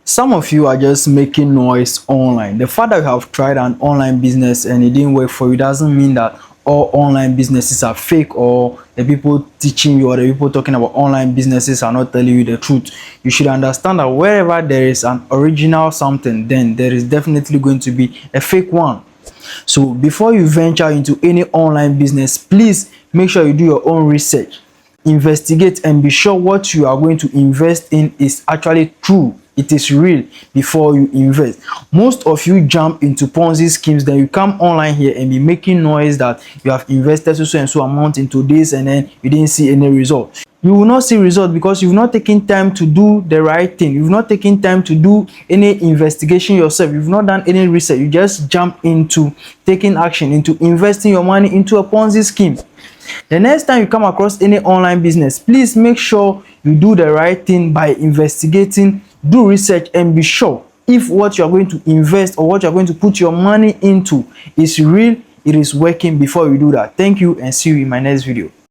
Some of you are just making noise online. The fact that you have tried an online business and it didn't work for you doesn't mean that all online businesses are fake, or the people teaching you or the people talking about online businesses are not telling you the truth. You should understand that wherever there is an original something, then there is definitely going to be a fake one. So before you venture into any online business, please make sure you do your own research, investigate, and be sure what you are going to invest in is actually true, it is real, before you invest. Most of you jump into Ponzi schemes, then you come online here and be making noise that you have invested so and so amount into this and then you didn't see any result. You will not see result because you've not taken time to do the right thing. You've not taken time to do any investigation yourself. You've not done any research. You just jump into taking action, into investing your money into a Ponzi scheme. The next time you come across any online business, please make sure you do the right thing by investigating, do research, and be sure if what you are going to invest or what you are going to put your money into is real, it is working, before you do that. Thank you, and see you in my next video.